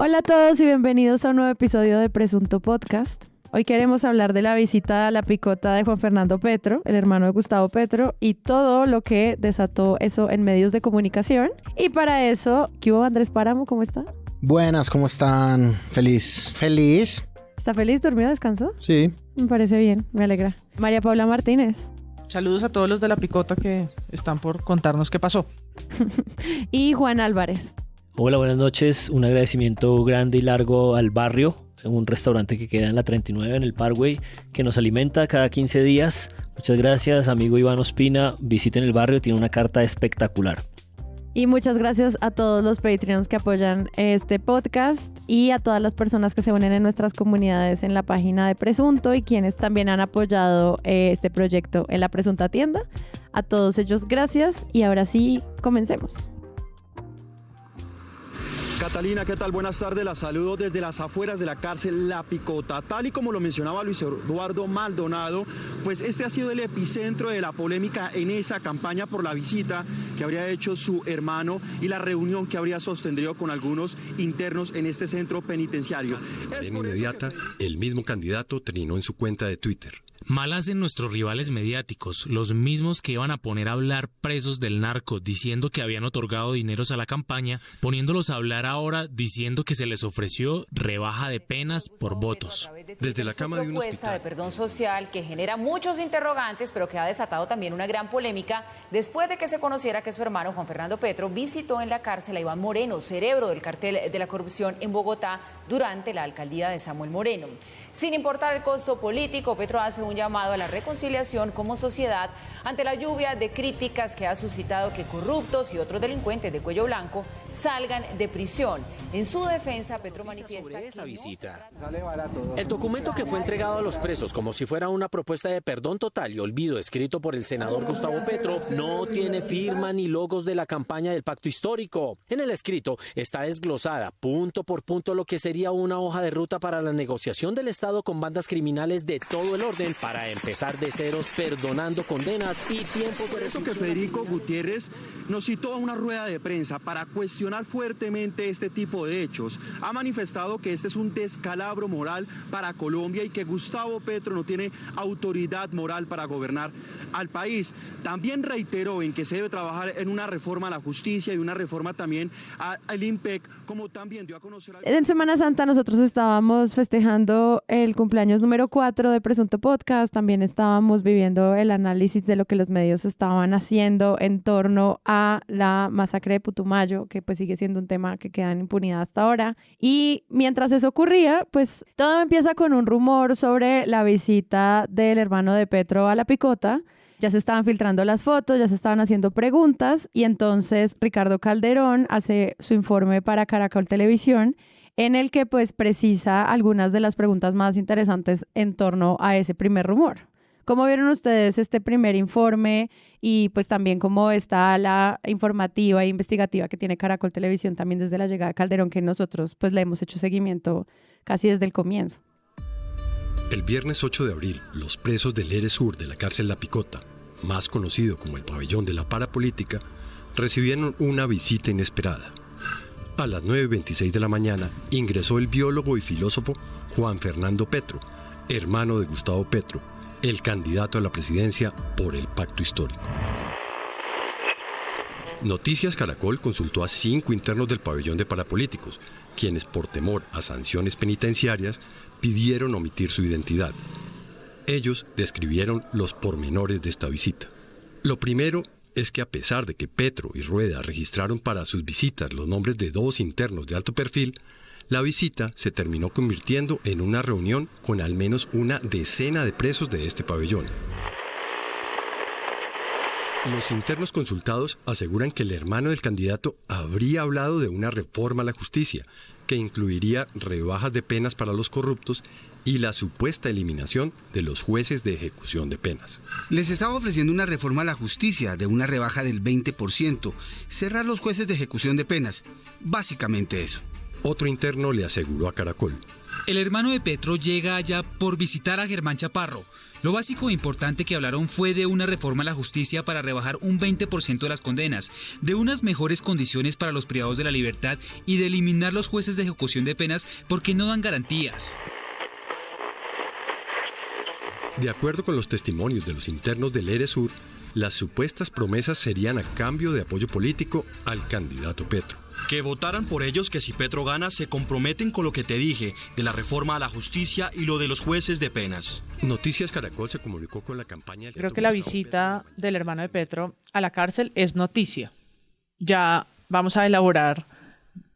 Hola a todos y bienvenidos a un nuevo episodio de Presunto Podcast. Hoy queremos hablar de la visita a la picota de Juan Fernando Petro, el hermano de Gustavo Petro, y todo lo que desató eso en medios de comunicación. Y para eso, ¿qué hubo, Andrés Páramo? ¿Cómo está? Buenas, ¿cómo están? Feliz. ¿Está feliz? ¿Durmió? ¿Descansó? Sí. Me parece bien, me alegra. María Paula Martínez. Saludos a todos los de la picota que están por contarnos qué pasó. Y Juan Álvarez. Hola, buenas noches. Un agradecimiento grande y largo al barrio, un restaurante que queda en la 39 en el Parkway, que nos alimenta cada 15 días. Muchas gracias, amigo Iván Ospina. Visiten el barrio, tiene una carta espectacular. Y muchas gracias a todos los Patreons que apoyan este podcast y a todas las personas que se unen en nuestras comunidades en la página de Presunto y quienes también han apoyado este proyecto en la Presunta Tienda. A todos ellos, gracias. Y ahora sí, comencemos. Catalina, ¿qué tal? Buenas tardes, la saludo desde las afueras de la cárcel La Picota. Tal y como lo mencionaba Luis Eduardo Maldonado, pues este ha sido el epicentro de la polémica en esa campaña por la visita que habría hecho su hermano y la reunión que habría sostenido con algunos internos en este centro penitenciario. De inmediata, el mismo candidato trinó en su cuenta de Twitter: mal hacen nuestros rivales mediáticos, los mismos que iban a poner a hablar presos del narco diciendo que habían otorgado dineros a la campaña, poniéndolos a hablar ahora diciendo que se les ofreció rebaja de penas por votos. Desde la cama de un propuesta de hospital. perdón social que genera muchos interrogantes, pero que ha desatado también una gran polémica después de que se conociera que su hermano Juan Fernando Petro visitó en la cárcel a Iván Moreno, cerebro del cartel de la corrupción en Bogotá durante la alcaldía de Samuel Moreno. Sin importar el costo político, Petro hace un llamado a la reconciliación como sociedad ante la lluvia de críticas que ha suscitado que corruptos y otros delincuentes de cuello blanco salgan de prisión. En su defensa, Petro manifiesta sobre esa visita. El documento que fue entregado a los presos como si fuera una propuesta de perdón total y olvido escrito por el senador Gustavo Petro no tiene firma ni logos de la campaña del pacto histórico. En el escrito está desglosada punto por punto lo que sería una hoja de ruta para la negociación del Estado con bandas criminales de todo el orden para empezar de ceros perdonando condenas y tiempos de... Por eso que Federico Gutiérrez nos citó a una rueda de prensa para cuestionar fuertemente este tipo de hechos. Ha manifestado que este es un descalabro moral para Colombia y que Gustavo Petro no tiene autoridad moral para gobernar al país. También reiteró en que se debe trabajar en una reforma a la justicia y una reforma también al IMPEC, como también dio a conocer... En Semana Santa nosotros estábamos festejando el cumpleaños número 4 de Presunto Podcast. También estábamos viviendo el análisis de lo que los medios estaban haciendo en torno a la masacre de Putumayo, que pues sigue siendo un tema que queda en impunidad hasta ahora. Y mientras eso ocurría, pues todo empieza con un rumor sobre la visita del hermano de Petro a la picota. Ya se estaban filtrando las fotos, ya se estaban haciendo preguntas y entonces Ricardo Calderón hace su informe para Caracol Televisión en el que pues precisa algunas de las preguntas más interesantes en torno a ese primer rumor. ¿Cómo vieron ustedes este primer informe y pues también cómo está la informativa e investigativa que tiene Caracol Televisión también desde la llegada de Calderón, que nosotros pues le hemos hecho seguimiento casi desde el comienzo? El viernes 8 de abril, los presos del ERE Sur de la cárcel La Picota, más conocido como el pabellón de la parapolítica, recibieron una visita inesperada. A las 9:26 de la mañana ingresó el biólogo y filósofo Juan Fernando Petro, hermano de Gustavo Petro, el candidato a la presidencia por el pacto histórico. Noticias Caracol consultó a 5 internos del pabellón de parapolíticos, quienes por temor a sanciones penitenciarias pidieron omitir su identidad. Ellos describieron los pormenores de esta visita. Lo primero es que a pesar de que Petro y Rueda registraron para sus visitas los nombres de 2 internos de alto perfil, la visita se terminó convirtiendo en una reunión con al menos una decena de presos de este pabellón. Los internos consultados aseguran que el hermano del candidato habría hablado de una reforma a la justicia, que incluiría rebajas de penas para los corruptos y la supuesta eliminación de los jueces de ejecución de penas. Les estaba ofreciendo una reforma a la justicia de una rebaja del 20%, cerrar los jueces de ejecución de penas, básicamente eso. Otro interno le aseguró a Caracol: el hermano de Petro llega allá por visitar a Germán Chaparro. Lo básico e importante que hablaron fue de una reforma a la justicia para rebajar un 20% de las condenas, de unas mejores condiciones para los privados de la libertad y de eliminar los jueces de ejecución de penas porque no dan garantías. De acuerdo con los testimonios de los internos del Eresur, las supuestas promesas serían a cambio de apoyo político al candidato Petro. Que votaran por ellos, que si Petro gana se comprometen con lo que te dije de la reforma a la justicia y lo de los jueces de penas. Noticias Caracol se comunicó con la campaña. Creo que la visita del hermano de Petro a la cárcel es noticia. Ya vamos a elaborar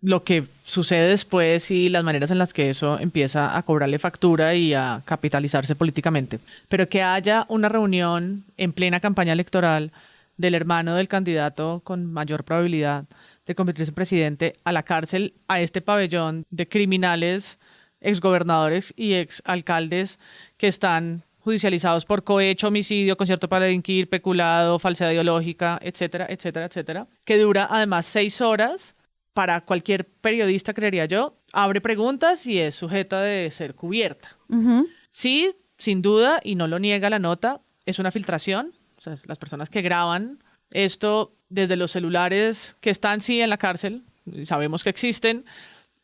lo que sucede después y las maneras en las que eso empieza a cobrarle factura y a capitalizarse políticamente. Pero que haya una reunión en plena campaña electoral del hermano del candidato con mayor probabilidad de convertirse en presidente a la cárcel, a este pabellón de criminales, exgobernadores y exalcaldes que están judicializados por cohecho, homicidio, concierto para delinquir, peculado, falsedad ideológica, etcétera, etcétera, etcétera, que dura además 6 horas. Para cualquier periodista, creería yo, abre preguntas y es sujeta de ser cubierta. Uh-huh. Sí, sin duda, y no lo niega la nota, es una filtración. O sea, las personas que graban esto desde los celulares que están, sí, en la cárcel, sabemos que existen,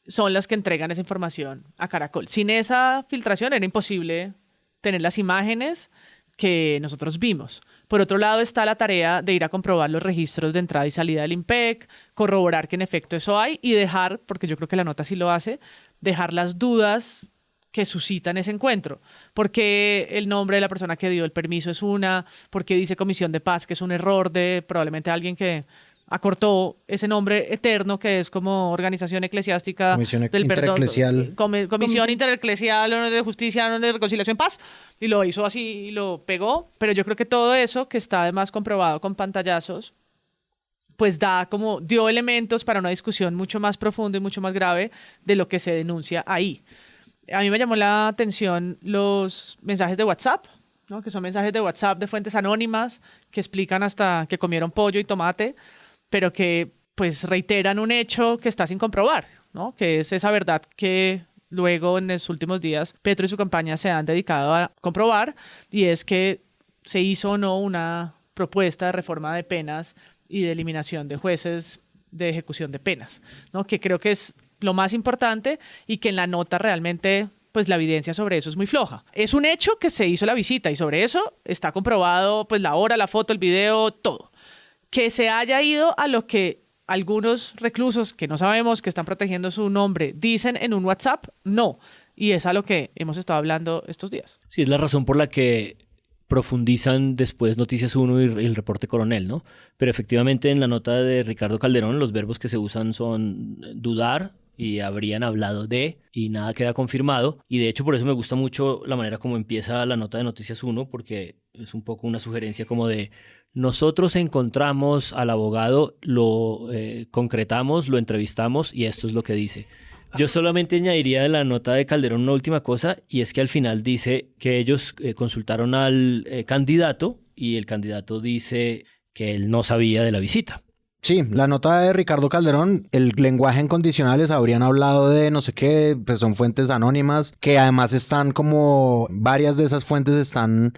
son las que entregan esa información a Caracol. Sin esa filtración era imposible tener las imágenes que nosotros vimos. Por otro lado está la tarea de ir a comprobar los registros de entrada y salida del IMPEC, corroborar que en efecto eso hay y dejar, porque yo creo que la nota sí lo hace, dejar las dudas que suscitan ese encuentro. ¿Por qué el nombre de la persona que dio el permiso es una? ¿Por qué dice Comisión de Paz, que es un error de probablemente alguien que acortó ese nombre eterno que es como organización eclesiástica Comisión del Intereclesial. Comisión Intereclesial de Justicia, de Reconciliación, Paz, y lo hizo así y lo pegó? Pero yo creo que todo eso, que está además comprobado con pantallazos, pues dio elementos para una discusión mucho más profunda y mucho más grave de lo que se denuncia ahí. A mí me llamó la atención los mensajes de WhatsApp, ¿no? Que son mensajes de WhatsApp de fuentes anónimas que explican hasta que comieron pollo y tomate, pero que pues reiteran un hecho que está sin comprobar, ¿no? Que es esa verdad que luego en los últimos días Petro y su campaña se han dedicado a comprobar, y es que se hizo o no una propuesta de reforma de penas y de eliminación de jueces de ejecución de penas, ¿no? Que creo que es lo más importante y que en la nota realmente pues la evidencia sobre eso es muy floja. Es un hecho que se hizo la visita y sobre eso está comprobado pues la hora, la foto, el video, todo. Que se haya ido a lo que algunos reclusos que no sabemos, que están protegiendo su nombre, dicen en un WhatsApp, no. Y es a lo que hemos estado hablando estos días. Sí, es la razón por la que profundizan después Noticias 1 y el reporte Coronel, ¿no? Pero efectivamente en la nota de Ricardo Calderón los verbos que se usan son dudar y habrían hablado de, y nada queda confirmado. Y de hecho por eso me gusta mucho la manera como empieza la nota de Noticias 1, porque es un poco una sugerencia como de: nosotros encontramos al abogado, lo concretamos, lo entrevistamos y esto es lo que dice. Yo solamente añadiría de la nota de Calderón una última cosa, y es que al final dice que ellos consultaron al candidato y el candidato dice que él no sabía de la visita. Sí, la nota de Ricardo Calderón, el lenguaje en condicionales, habrían hablado de no sé qué, pues son fuentes anónimas, que además están como, varias de esas fuentes están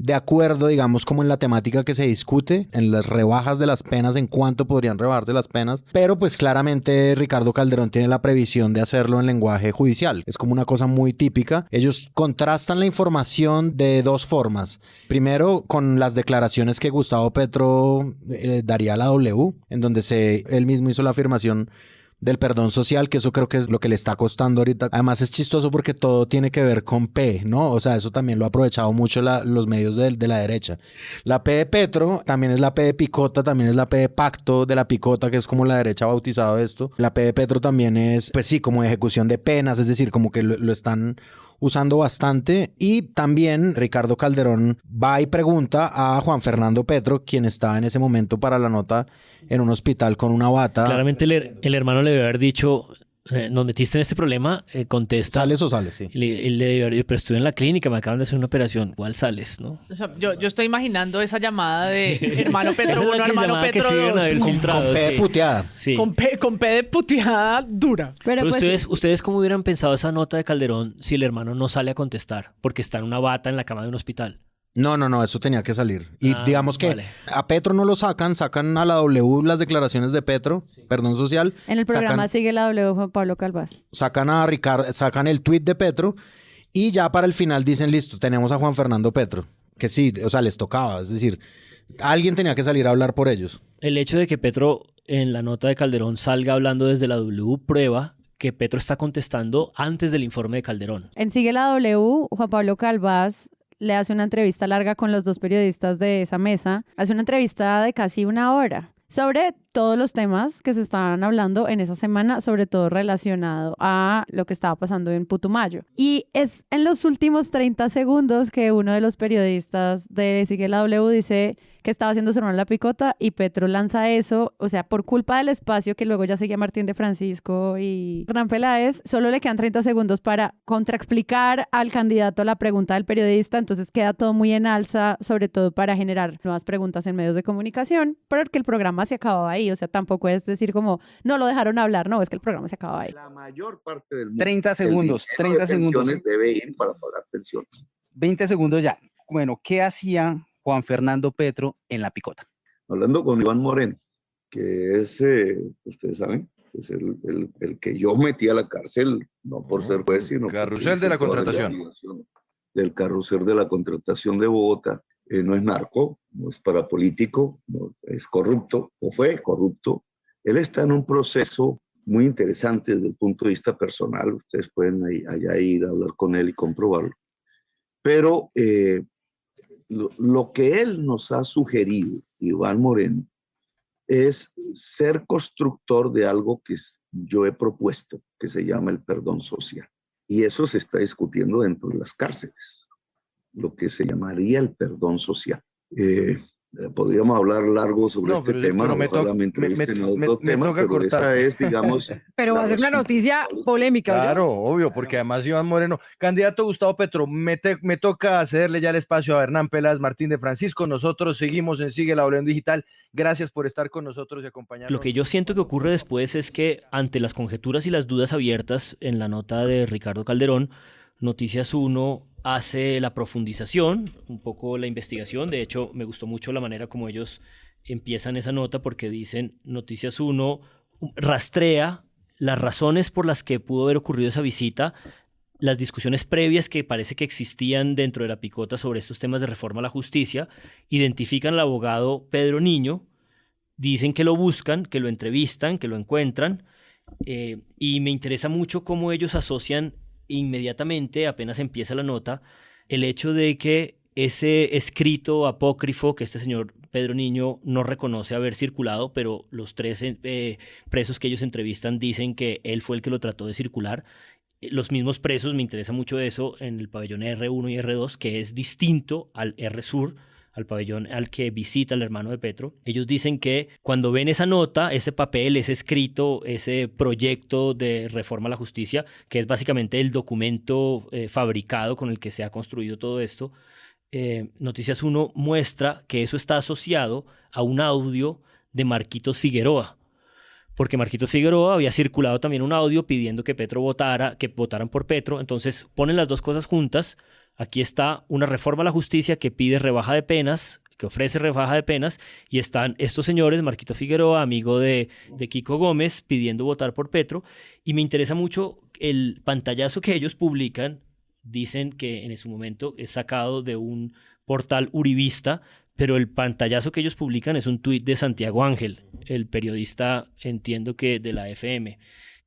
de acuerdo, digamos, como en la temática que se discute, en las rebajas de las penas, en cuánto podrían rebajarse las penas, pero pues claramente Ricardo Calderón tiene la previsión de hacerlo en lenguaje judicial. Es como una cosa muy típica. Ellos contrastan la información de dos formas. Primero, con las declaraciones que Gustavo Petro daría a la W, en donde él mismo hizo la afirmación del perdón social, que eso creo que es lo que le está costando ahorita. Además es chistoso porque todo tiene que ver con P, ¿no? O sea, eso también lo ha aprovechado mucho los medios de la derecha. La P de Petro también es la P de Picota, también es la P de Pacto de la Picota, que es como la derecha ha bautizado esto. La P de Petro también es, pues sí, como de ejecución de penas, es decir, como que lo están usando bastante. Y también Ricardo Calderón va y pregunta a Juan Fernando Petro, quien estaba en ese momento para la nota en un hospital con una bata. Claramente el hermano le debe haber dicho: nos metiste en este problema, contesta. ¿Sales o sales? Sí. Él le dijo, pero estuve en la clínica, me acaban de hacer una operación. ¿Cuál sales, no? O sea, yo estoy imaginando esa llamada de hermano Esa Petro es la 1, que hermano llamaba que Petro siguen 2. haber filtrado, Con P de sí. puteada. Sí. Con P de puteada dura. Pero Pero pues, ustedes cómo hubieran pensado esa nota de Calderón si el hermano no sale a contestar porque está en una bata en la cama de un hospital? No, eso tenía que salir. Y digamos que vale. a Petro no lo sacan a la W las declaraciones de Petro, perdón social. en el programa sigue la W Juan Pablo Calvás. Sacan a Ricardo, sacan el tuit de Petro y ya para el final dicen, listo, tenemos a Juan Fernando Petro. Que sí, o sea, les tocaba. Es decir, alguien tenía que salir a hablar por ellos. El hecho de que Petro en la nota de Calderón salga hablando desde la W prueba que Petro está contestando antes del informe de Calderón. En Sigue la W, Juan Pablo Calvás le hace una entrevista larga con los dos periodistas de esa mesa. Hace una entrevista de casi 1 hora sobre todos los temas que se estaban hablando en esa semana, sobre todo relacionado a lo que estaba pasando en Putumayo. Y es en los últimos 30 segundos que uno de los periodistas de Sigue la W dice que estaba haciendo su hermano La Picota y Petro lanza eso, o sea, por culpa del espacio que luego ya seguía Martín de Francisco y Hernán Peláez, solo le quedan 30 segundos para contraexplicar al candidato la pregunta del periodista, entonces queda todo muy en alza, sobre todo para generar nuevas preguntas en medios de comunicación, pero que el programa se acababa ahí, o sea, tampoco es decir como, no lo dejaron hablar, no, es que el programa se acababa ahí. La mayor parte del mundo. 30 segundos, 30 segundos. Debe ir para pagar pensiones. 20 segundos ya. Bueno, ¿qué hacía Juan Fernando Petro en La Picota? Hablando con Iván Moreno, que es, ustedes saben, es el que yo metí a la cárcel, no por ser juez, sino carrusel de la contratación. Del carrusel de la contratación de Bogotá. No es narco, no es parapolítico, no es corrupto, o fue corrupto. Él está en un proceso muy interesante desde el punto de vista personal. Ustedes pueden allá ir a hablar con él y comprobarlo. Pero lo que él nos ha sugerido, Iván Moreno, es ser constructor de algo que yo he propuesto, que se llama el perdón social. Y eso se está discutiendo dentro de las cárceles, lo que se llamaría el perdón social. Podríamos hablar largo sobre este tema. Pero me toca cortar. Esa es, digamos... Pero va a ser una noticia polémica. Claro, obvio, porque además Iván Moreno, candidato Gustavo Petro, me toca cederle ya el espacio a Hernán Peláez, Martín de Francisco. Nosotros seguimos en Sigue la W Digital. Gracias por estar con nosotros y acompañarnos. Lo que yo siento que ocurre después es que ante las conjeturas y las dudas abiertas en la nota de Ricardo Calderón, Noticias 1 hace la profundización, un poco la investigación. De hecho, me gustó mucho la manera como ellos empiezan esa nota porque dicen Noticias 1 rastrea las razones por las que pudo haber ocurrido esa visita, las discusiones previas que parece que existían dentro de La Picota sobre estos temas de reforma a la justicia, identifican al abogado Pedro Niño, dicen que lo buscan, que lo entrevistan, que lo encuentran, y me interesa mucho cómo ellos asocian inmediatamente, apenas empieza la nota, el hecho de que ese escrito apócrifo que este señor Pedro Niño no reconoce haber circulado, pero los 3 presos que ellos entrevistan dicen que él fue el que lo trató de circular. Los mismos presos, me interesa mucho eso, en el pabellón R1 y R2, que es distinto al R Sur, al pabellón al que visita el hermano de Petro. Ellos dicen que cuando ven esa nota, ese papel, ese escrito, ese proyecto de reforma a la justicia, que es básicamente el documento fabricado con el que se ha construido todo esto, Noticias 1 muestra que eso está asociado a un audio de Marquitos Figueroa, porque Marquitos Figueroa había circulado también un audio pidiendo que votaran por Petro. Entonces ponen las dos cosas juntas. Aquí está una reforma a la justicia que pide rebaja de penas, que ofrece rebaja de penas, y están estos señores, Marquito Figueroa, amigo de Kiko Gómez, pidiendo votar por Petro. Y me interesa mucho el pantallazo que ellos publican. Dicen que en su momento es sacado de un portal uribista, pero el pantallazo que ellos publican es un tuit de Santiago Ángel, el periodista, entiendo que de la FM.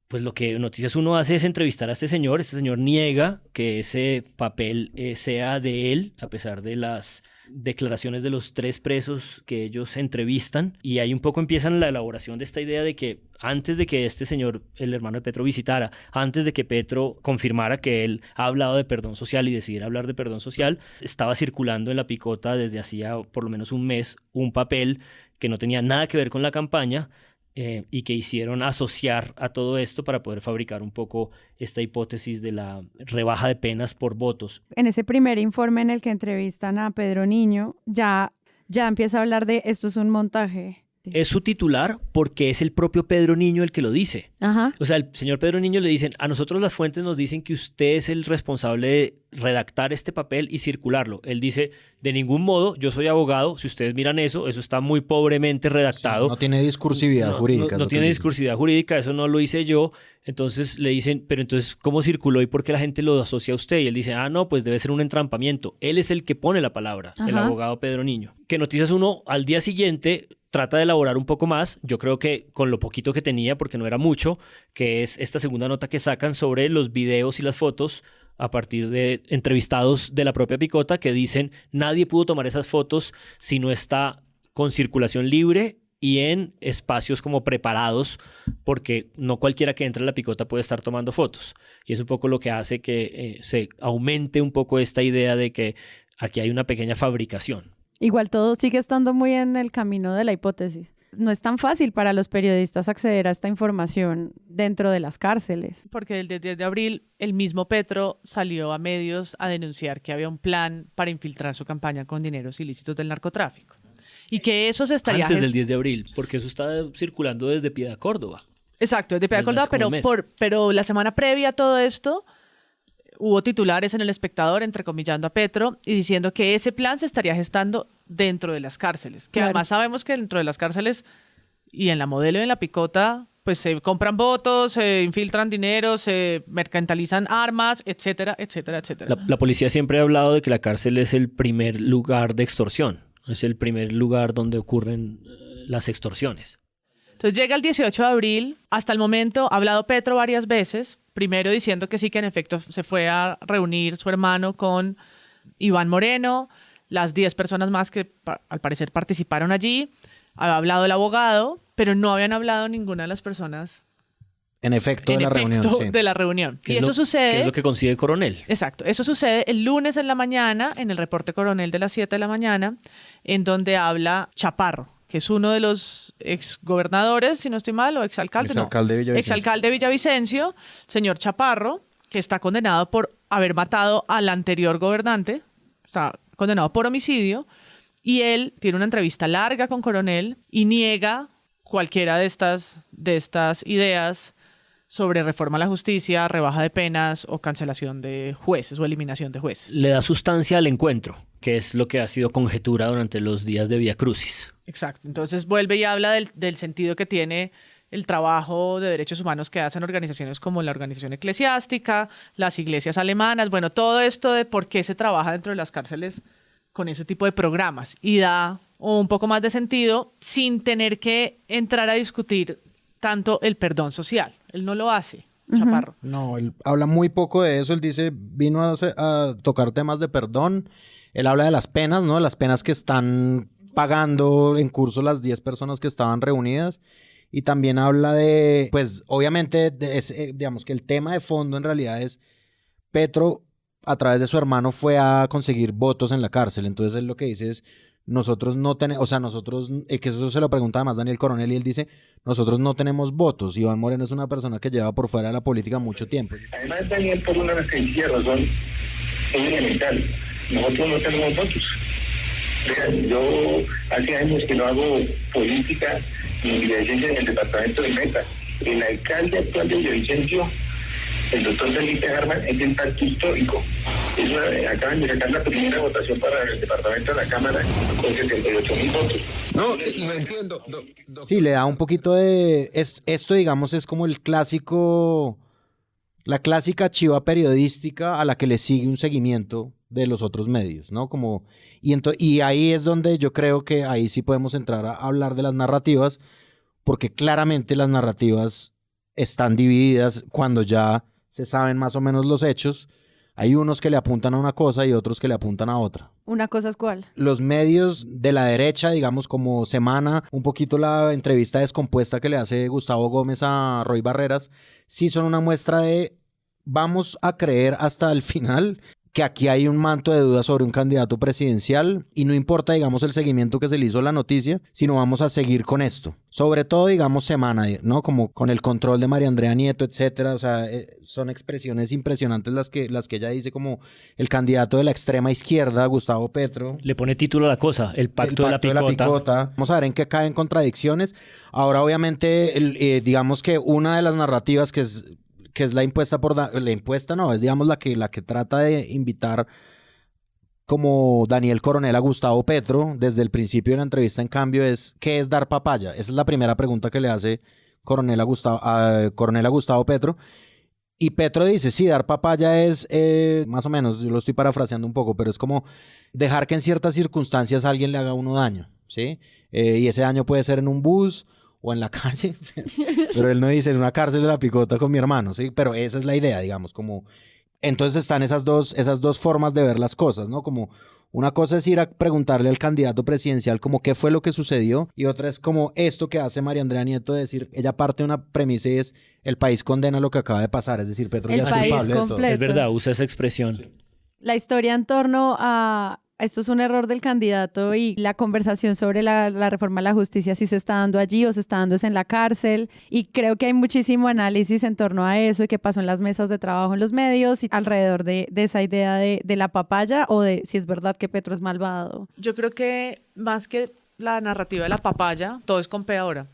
Pues lo que Noticias 1 hace es entrevistar a este señor niega que ese papel sea de él, a pesar de las declaraciones de los 3 presos que ellos entrevistan, y ahí un poco empiezan la elaboración de esta idea de que antes de que este señor, el hermano de Petro, visitara, antes de que Petro confirmara que él ha hablado de perdón social y decidiera hablar de perdón social, estaba circulando en La Picota desde hacía por lo menos un mes un papel que no tenía nada que ver con la campaña, y que hicieron asociar a todo esto para poder fabricar un poco esta hipótesis de la rebaja de penas por votos. En ese primer informe en el que entrevistan a Pedro Niño, ya empieza a hablar de esto es un montaje. Es su titular porque es el propio Pedro Niño el que lo dice. Ajá. O sea, el señor Pedro Niño le dicen, a nosotros las fuentes nos dicen que usted es el responsable de redactar este papel y circularlo. Él dice, de ningún modo, yo soy abogado, si ustedes miran eso está muy pobremente redactado. Sí, no tiene discursividad jurídica. No tiene discursividad jurídica, eso no lo hice yo. Entonces le dicen, pero entonces, ¿cómo circuló y por qué la gente lo asocia a usted? Y él dice, no, pues debe ser un entrampamiento. Él es el que pone la palabra, el abogado Pedro Niño. Que Noticias 1 al día siguiente trata de elaborar un poco más, yo creo que con lo poquito que tenía, porque no era mucho, que es esta segunda nota que sacan sobre los videos y las fotos a partir de entrevistados de la propia Picota que dicen, nadie pudo tomar esas fotos si no está con circulación libre y en espacios como preparados, porque no cualquiera que entre a la Picota puede estar tomando fotos. Y es un poco lo que hace que se aumente un poco esta idea de que aquí hay una pequeña fabricación. Igual todo sigue estando muy en el camino de la hipótesis. No es tan fácil para los periodistas acceder a esta información dentro de las cárceles. Porque el 10 de abril el mismo Petro salió a medios a denunciar que había un plan para infiltrar su campaña con dineros ilícitos del narcotráfico. Y que eso se estaría... Antes del 10 de abril, porque eso está circulando desde Piedad Córdoba. Exacto, desde Piedad Córdoba, pero la semana previa a todo esto hubo titulares en El Espectador entrecomillando a Petro y diciendo que ese plan se estaría gestando dentro de las cárceles. Que además sabemos que dentro de las cárceles y en la Modelo y en la Picota, pues se compran votos, se infiltran dinero, se mercantilizan armas, etcétera, etcétera, etcétera. La policía siempre ha hablado de que la cárcel es el primer lugar de extorsión. Es el primer lugar donde ocurren las extorsiones. Entonces llega el 18 de abril. Hasta el momento ha hablado Petro varias veces. Primero diciendo que sí, que en efecto se fue a reunir su hermano con Iván Moreno, las 10 personas más que al parecer participaron allí. Había hablado el abogado, pero no habían hablado ninguna de las personas de la reunión. Y eso sucede... ¿Qué es lo que consigue Coronel? Exacto. Eso sucede el lunes en la mañana, en el reporte Coronel de las 7 de la mañana, en donde habla Chaparro, que es uno de los exgobernadores, si no estoy mal, o exalcalde de Villavicencio, señor Chaparro, que está condenado por haber matado al anterior gobernante, está condenado por homicidio, y él tiene una entrevista larga con Coronel y niega cualquiera de estas ideas sobre reforma a la justicia, rebaja de penas o cancelación de jueces o eliminación de jueces. Le da sustancia al encuentro, que es lo que ha sido conjetura durante los días de Vía Crucis. Exacto. Entonces vuelve y habla del sentido que tiene el trabajo de derechos humanos que hacen organizaciones como la Organización Eclesiástica, las iglesias alemanas, bueno, todo esto de por qué se trabaja dentro de las cárceles con ese tipo de programas. Y da un poco más de sentido sin tener que entrar a discutir tanto el perdón social. Él no lo hace, Chaparro. No, él habla muy poco de eso. Él dice, vino a tocar temas de perdón. Él habla de las penas, ¿no? Las penas que están pagando en curso las 10 personas que estaban reunidas. Y también habla de, pues, obviamente, digamos que el tema de fondo en realidad es Petro, a través de su hermano, fue a conseguir votos en la cárcel. Entonces él lo que dice es, nosotros no tenemos, o sea, nosotros, que eso se lo pregunta además Daniel Coronel, y él dice, nosotros no tenemos votos. Iván Moreno es una persona que lleva por fuera de la política mucho tiempo. Además, Daniel, por una sencilla razón, es elemental. Nosotros no tenemos votos. Vean, yo hace años que no hago política ni dirigencia en el departamento de Meta. El alcalde actual de Villavicencio, el doctor Felipe Harman, es del pacto histórico. Acaban de sacar la primera votación para el departamento de la Cámara con 78.000 votos. No, lo entiendo. Sí, le da un poquito de... Esto, digamos, es como el clásico... La clásica chiva periodística a la que le sigue un seguimiento de los otros medios, ¿no? Como, y ahí es donde yo creo que ahí sí podemos entrar a hablar de las narrativas, porque claramente las narrativas están divididas cuando ya se saben más o menos los hechos. Hay unos que le apuntan a una cosa y otros que le apuntan a otra. ¿Una cosa es cuál? Los medios de la derecha, digamos como Semana, un poquito la entrevista descompuesta que le hace Gustavo Gómez a Roy Barreras, sí son una muestra de vamos a creer hasta el final que aquí hay un manto de dudas sobre un candidato presidencial y no importa, digamos, el seguimiento que se le hizo a la noticia, sino vamos a seguir con esto. Sobre todo, digamos, semana, ¿no? Como con el control de María Andrea Nieto, etcétera. O sea, son expresiones impresionantes las que ella dice, como el candidato de la extrema izquierda, Gustavo Petro. Le pone título a la cosa, el pacto de la picota. Vamos a ver en qué caen contradicciones. Ahora, obviamente, digamos que una de las narrativas que es la impuesta es digamos la que trata de invitar como Daniel Coronel a Gustavo Petro desde el principio de la entrevista, en cambio, es ¿qué es dar papaya? Esa es la primera pregunta que le hace Coronel a Gustavo Petro. Y Petro dice, sí, dar papaya es, más o menos, yo lo estoy parafraseando un poco, pero es como dejar que en ciertas circunstancias alguien le haga a uno daño, ¿sí? Y ese daño puede ser en un bus o en la calle, pero él no dice en una cárcel de la picota con mi hermano, ¿sí? Pero esa es la idea, digamos, como... Entonces están esas dos formas de ver las cosas, ¿no? Como una cosa es ir a preguntarle al candidato presidencial como qué fue lo que sucedió, y otra es como esto que hace María Andrea Nieto de decir, ella parte de una premisa y es el país condena lo que acaba de pasar, es decir, Petro ya es culpable de todo. Es verdad, usa esa expresión. La historia en torno a esto es un error del candidato y la conversación sobre la reforma a la justicia, si se está dando allí o se está dando es en la cárcel, y creo que hay muchísimo análisis en torno a eso y qué pasó en las mesas de trabajo en los medios y alrededor de esa idea de la papaya o de si es verdad que Petro es malvado. Yo creo que más que la narrativa de la papaya, todo es con P ahora.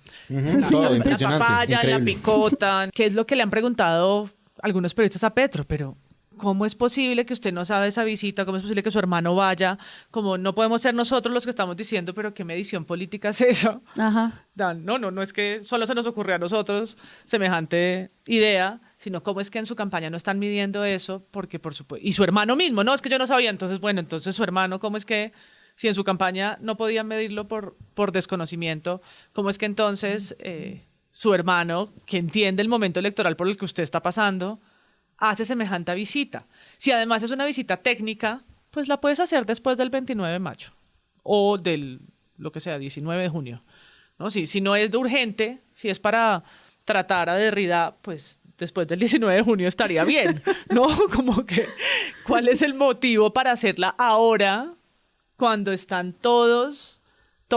Todo, La papaya, increíble. la picota, que es lo que le han preguntado algunos periodistas a Petro, pero ¿cómo es posible que usted no sabe esa visita? ¿Cómo es posible que su hermano vaya? Como no podemos ser nosotros los que estamos diciendo, pero ¿qué medición política es esa? Ajá. No es que solo se nos ocurrió a nosotros semejante idea, sino cómo es que en su campaña no están midiendo eso, porque por supuesto, y su hermano mismo, no, es que yo no sabía, entonces su hermano, ¿cómo es que si en su campaña no podían medirlo por desconocimiento, cómo es que entonces su hermano, que entiende el momento electoral por el que usted está pasando, hace semejante visita? Si además es una visita técnica, pues la puedes hacer después del 29 de mayo o del, lo que sea, 19 de junio, ¿no? Si no es urgente, si es para tratar a Derrida, pues después del 19 de junio estaría bien, ¿no? Como que, ¿cuál es el motivo para hacerla ahora cuando están todo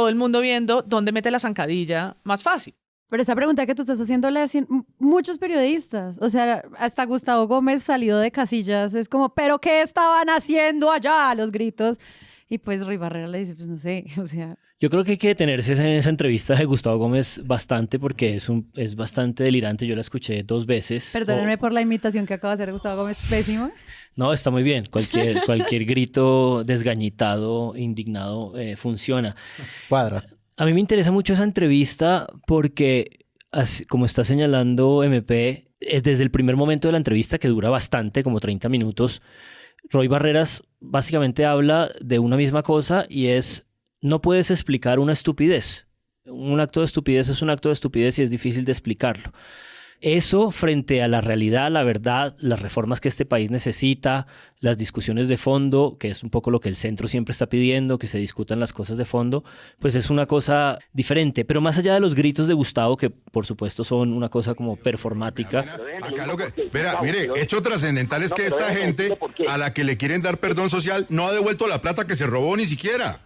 el mundo viendo dónde mete la zancadilla más fácil? Pero esa pregunta que tú estás haciendo le hacen muchos periodistas. O sea, hasta Gustavo Gómez salido de casillas. Es como, ¿pero qué estaban haciendo allá? A los gritos. Y pues Roy Barreras le dice, pues no sé, o sea... Yo creo que hay que detenerse en esa entrevista de Gustavo Gómez bastante porque es bastante delirante. Yo la escuché 2 veces. Perdónenme por la imitación que acaba de hacer Gustavo Gómez, pésimo. No, está muy bien. Cualquier grito desgañitado, indignado, funciona. Cuadra. A mí me interesa mucho esa entrevista porque, como está señalando MP, desde el primer momento de la entrevista, que dura bastante, como 30 minutos, Roy Barreras básicamente habla de una misma cosa y es, no puedes explicar una estupidez. Un acto de estupidez es un acto de estupidez y es difícil de explicarlo. Eso frente a la realidad, la verdad, las reformas que este país necesita, las discusiones de fondo, que es un poco lo que el centro siempre está pidiendo, que se discutan las cosas de fondo, pues es una cosa diferente. Pero más allá de los gritos de Gustavo, que por supuesto son una cosa como performática. Acá lo que, mire, hecho trascendental es que esta gente a la que le quieren dar perdón social no ha devuelto la plata que se robó ni siquiera.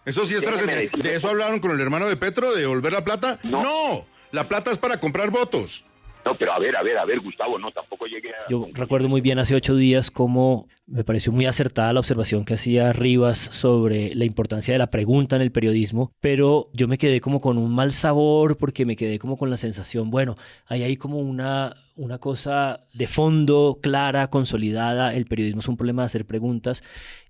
Eso sí es trascendental. ¿De eso hablaron con el hermano de Petro, de devolver la plata? No, la plata es para comprar votos. No, pero a ver, Gustavo, no, tampoco llegué a... Yo recuerdo muy bien hace 8 días cómo me pareció muy acertada la observación que hacía Rivas sobre la importancia de la pregunta en el periodismo, pero yo me quedé como con un mal sabor porque me quedé como con la sensación, bueno, ahí hay como una cosa de fondo clara, consolidada, el periodismo es un problema de hacer preguntas,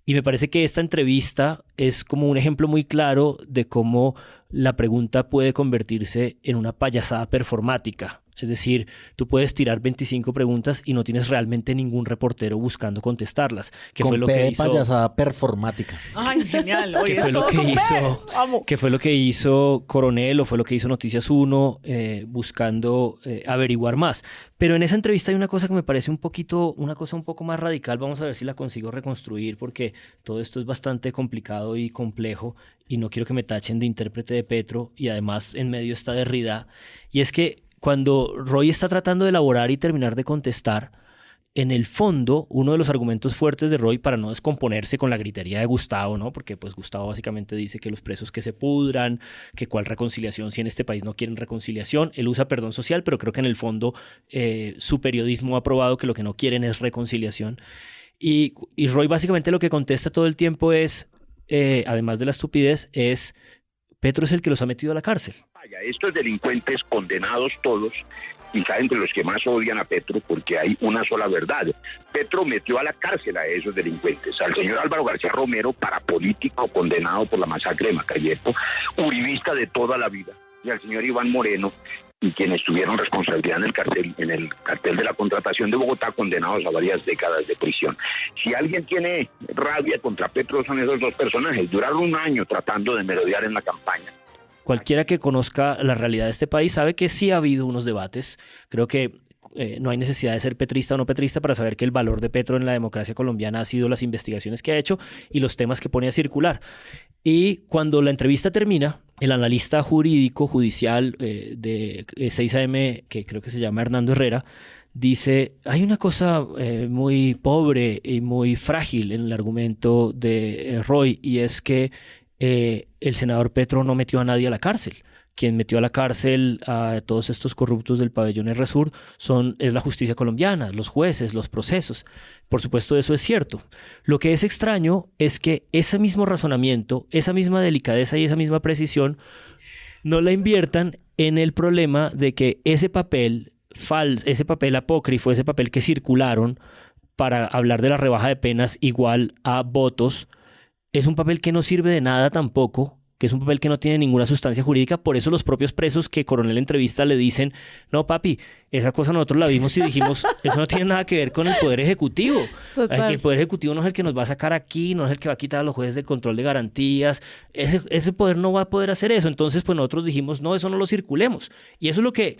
y me parece que esta entrevista es como un ejemplo muy claro de cómo la pregunta puede convertirse en una payasada performática. Es decir, tú puedes tirar 25 preguntas y no tienes realmente ningún reportero buscando contestarlas. Que con fue lo P que de hizo payasada performática. Ay, genial. Oye, ¿Qué fue lo que hizo Coronel o fue lo que hizo Noticias 1 buscando averiguar más? Pero en esa entrevista hay una cosa que me parece una cosa un poco más radical. Vamos a ver si la consigo reconstruir porque todo esto es bastante complicado y complejo y no quiero que me tachen de intérprete de Petro y además en medio está Derrida. Y es que cuando Roy está tratando de elaborar y terminar de contestar, en el fondo, uno de los argumentos fuertes de Roy para no descomponerse con la gritería de Gustavo, ¿no? Porque pues Gustavo básicamente dice que los presos que se pudran, que cuál reconciliación si en este país no quieren reconciliación. Él usa perdón social, pero creo que en el fondo su periodismo ha probado que lo que no quieren es reconciliación. Y Roy básicamente lo que contesta todo el tiempo es, además de la estupidez, es Petro es el que los ha metido a la cárcel. Estos delincuentes condenados todos, quizá entre los que más odian a Petro, porque hay una sola verdad. Petro metió a la cárcel a esos delincuentes, al señor Álvaro García Romero, parapolítico condenado por la masacre de Macayepo, uribista de toda la vida, y al señor Iván Moreno, y quienes tuvieron responsabilidad en el cartel de la contratación de Bogotá, condenados a varias décadas de prisión. Si alguien tiene rabia contra Petro, son esos dos personajes. Duraron un año tratando de merodear en la campaña. Cualquiera que conozca la realidad de este país sabe que sí ha habido unos debates. Creo que no hay necesidad de ser petrista o no petrista para saber que el valor de Petro en la democracia colombiana ha sido las investigaciones que ha hecho y los temas que pone a circular. Y cuando la entrevista termina, el analista judicial de 6am, que creo que se llama Hernando Herrera, dice, hay una cosa muy pobre y muy frágil en el argumento de Roy, y es que el senador Petro no metió a nadie a la cárcel. Quien metió a la cárcel a todos estos corruptos del pabellón R-Sur es la justicia colombiana, los jueces, los procesos. Por supuesto, eso es cierto. Lo que es extraño es que ese mismo razonamiento, esa misma delicadeza y esa misma precisión no la inviertan en el problema de que ese papel apócrifo, ese papel que circularon para hablar de la rebaja de penas igual a votos, es un papel que no sirve de nada tampoco, que es un papel que no tiene ninguna sustancia jurídica. Por eso los propios presos que Coronel entrevista le dicen, no papi, esa cosa nosotros la vimos y dijimos, eso no tiene nada que ver con el Poder Ejecutivo. El Poder Ejecutivo no es el que nos va a sacar aquí, no es el que va a quitar a los jueces de control de garantías, ese poder no va a poder hacer eso. Entonces pues nosotros dijimos, no, eso no lo circulemos. Y eso es lo que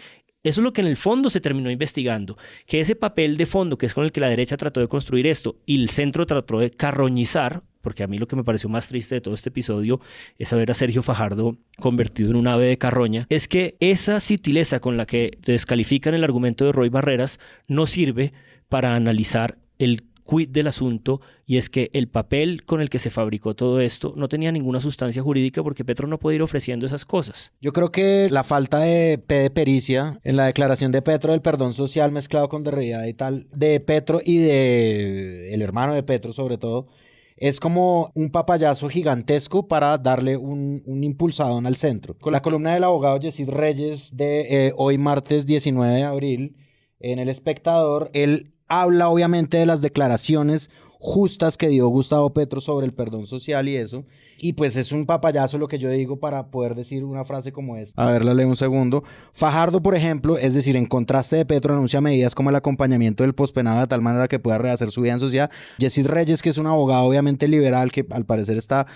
en el fondo se terminó investigando, que ese papel de fondo, que es con el que la derecha trató de construir esto y el centro trató de carroñizar, porque a mí lo que me pareció más triste de todo este episodio es ver a Sergio Fajardo convertido en un ave de carroña, es que esa sutileza con la que descalifican el argumento de Roy Barreras no sirve para analizar el quid del asunto, y es que el papel con el que se fabricó todo esto no tenía ninguna sustancia jurídica porque Petro no puede ir ofreciendo esas cosas. Yo creo que la falta de pericia en la declaración de Petro del perdón social mezclado con de realidad y tal, de Petro y de el hermano de Petro sobre todo, es como un papayazo gigantesco para darle un impulsadón al centro. Con la columna del abogado Yesid Reyes de hoy martes 19 de abril en El Espectador, él habla obviamente de las declaraciones justas que dio Gustavo Petro sobre el perdón social y eso, y pues es un papayazo lo que yo digo para poder decir una frase como esta. A ver, la leo un segundo. Fajardo, por ejemplo, es decir, en contraste de Petro, anuncia medidas como el acompañamiento del pospenado de tal manera que pueda rehacer su vida en sociedad. Yesid Reyes, que es un abogado obviamente liberal, que al parecer está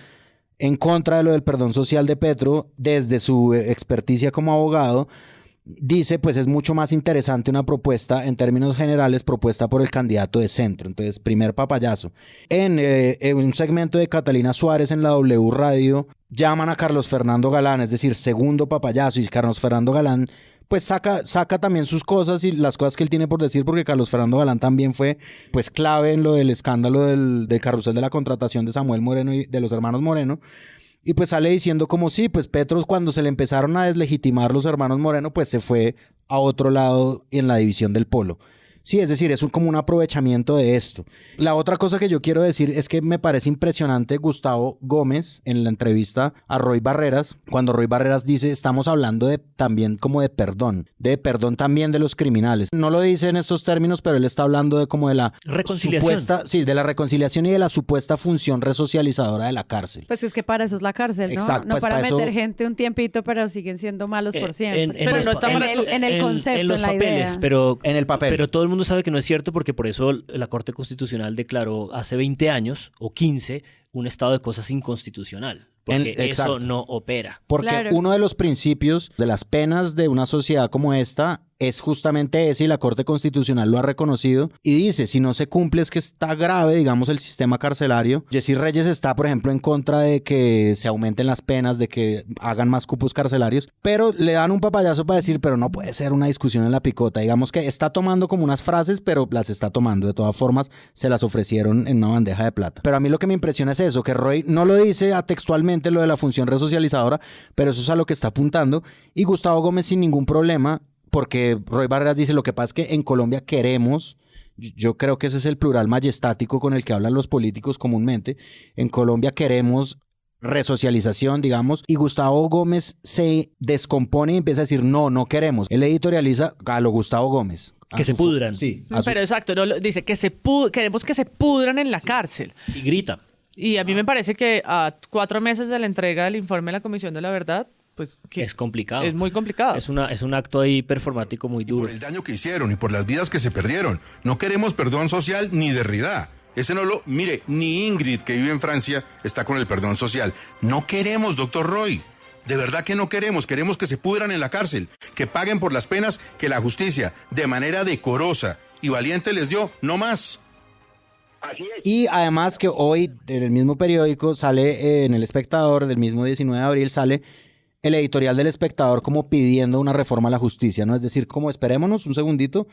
en contra de lo del perdón social de Petro, desde su experticia como abogado, dice, pues es mucho más interesante una propuesta, en términos generales, propuesta por el candidato de centro. Entonces, primer papayazo. En un segmento de Catalina Suárez en la W Radio, llaman a Carlos Fernando Galán, es decir, segundo papayazo, y Carlos Fernando Galán pues saca también sus cosas y las cosas que él tiene por decir, porque Carlos Fernando Galán también fue pues clave en lo del escándalo del carrusel de la contratación de Samuel Moreno y de los hermanos Moreno. Y pues sale diciendo como sí, pues Petro cuando se le empezaron a deslegitimar los hermanos Moreno, pues se fue a otro lado en la división del polo. Sí, es decir, es como un aprovechamiento de esto. La otra cosa que yo quiero decir es que me parece impresionante Gustavo Gómez en la entrevista a Roy Barreras, cuando Roy Barreras dice, estamos hablando también como de perdón también de los criminales. No lo dice en estos términos, pero él está hablando de como de la reconciliación. De la reconciliación y de la supuesta función resocializadora de la cárcel. Pues es que para eso es la cárcel, ¿no? Exacto, no pues para meter eso... gente un tiempito, pero siguen siendo malos por siempre. Pero no está en el concepto, en los en la papeles, idea. pero en el papel. Pero todo el mundo sabe que no es cierto, porque por eso la Corte Constitucional declaró hace 20 años o 15 un estado de cosas inconstitucional. Porque eso no opera. Porque uno de los principios de las penas de una sociedad como esta es justamente ese y la Corte Constitucional lo ha reconocido y dice, si no se cumple es que está grave, digamos, el sistema carcelario. Jessy Reyes está, por ejemplo, en contra de que se aumenten las penas, de que hagan más cupos carcelarios, pero le dan un papayazo para decir, pero no puede ser una discusión en la picota. Digamos que está tomando como unas frases, pero las está tomando. De todas formas, se las ofrecieron en una bandeja de plata. Pero a mí lo que me impresiona es eso, que Roy no lo dice textualmente lo de la función resocializadora, pero eso es a lo que está apuntando. Y Gustavo Gómez sin ningún problema, porque Roy Barreras dice, lo que pasa es que en Colombia queremos, yo creo que ese es el plural majestático con el que hablan los políticos comúnmente, en Colombia queremos resocialización, digamos, y Gustavo Gómez se descompone y empieza a decir, no queremos. Él editorializa a lo Gustavo Gómez. Que se pudran. Sí. Pero exacto, no, dice que queremos que se pudran en la cárcel. Y grita. Y a mí me parece que a 4 meses de la entrega del informe de la Comisión de la Verdad, pues que es complicado. Es muy complicado. Es un acto ahí performático muy duro. Por el daño que hicieron y por las vidas que se perdieron. No queremos perdón social ni Derrida. Ese no lo... Mire, ni Ingrid, que vive en Francia, está con el perdón social. No queremos, doctor Roy. De verdad que no queremos. Queremos que se pudran en la cárcel, que paguen por las penas que la justicia, de manera decorosa y valiente, les dio, no más. Y además que hoy en el mismo periódico sale, en El Espectador, del mismo 19 de abril, sale el editorial del Espectador como pidiendo una reforma a la justicia, ¿no? Es decir, como esperémonos un segundito,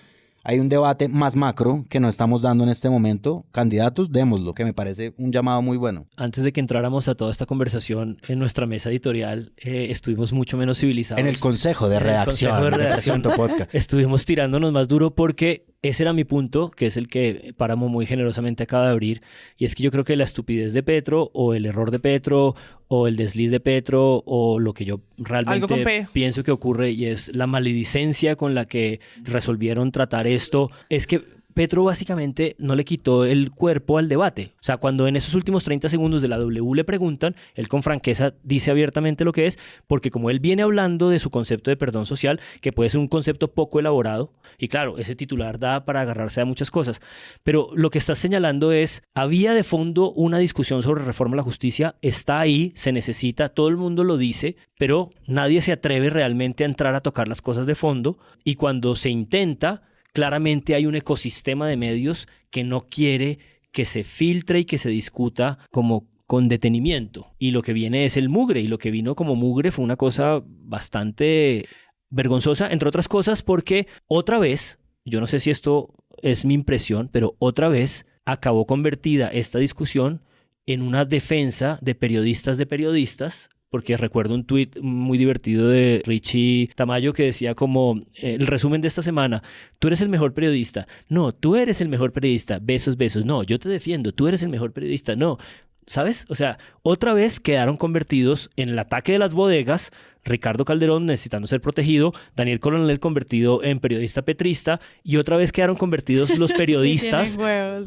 hay un debate más macro que no estamos dando en este momento. Candidatos, démoslo, que me parece un llamado muy bueno. Antes de que entráramos a toda esta conversación en nuestra mesa editorial, estuvimos mucho menos civilizados. En el consejo de redacción. Podcast. Estuvimos tirándonos más duro porque ese era mi punto, que es el que Páramo muy generosamente acaba de abrir, y es que yo creo que la estupidez de Petro, o el error de Petro, o el desliz de Petro, o lo que yo realmente pienso que ocurre, y es la maledicencia con la que resolvieron tratar esto, es que Petro básicamente no le quitó el cuerpo al debate. O sea, cuando en esos últimos 30 segundos de la W le preguntan, él con franqueza dice abiertamente lo que es, porque como él viene hablando de su concepto de perdón social, que puede ser un concepto poco elaborado, y claro, ese titular da para agarrarse a muchas cosas, pero lo que está señalando es, había de fondo una discusión sobre reforma a la justicia, está ahí, se necesita, todo el mundo lo dice, pero nadie se atreve realmente a entrar a tocar las cosas de fondo, y cuando se intenta, claramente hay un ecosistema de medios que no quiere que se filtre y que se discuta como con detenimiento. Y lo que viene es el mugre, y lo que vino como mugre fue una cosa bastante vergonzosa, entre otras cosas porque otra vez, yo no sé si esto es mi impresión, pero otra vez acabó convertida esta discusión en una defensa de periodistas, porque recuerdo un tuit muy divertido de Richie Tamayo que decía como el resumen de esta semana, tú eres el mejor periodista, no, tú eres el mejor periodista, besos, no, yo te defiendo, tú eres el mejor periodista, no, ¿sabes? O sea, otra vez quedaron convertidos en el ataque de las bodegas, Ricardo Calderón necesitando ser protegido, Daniel Coronel convertido en periodista petrista, y otra vez quedaron convertidos los periodistas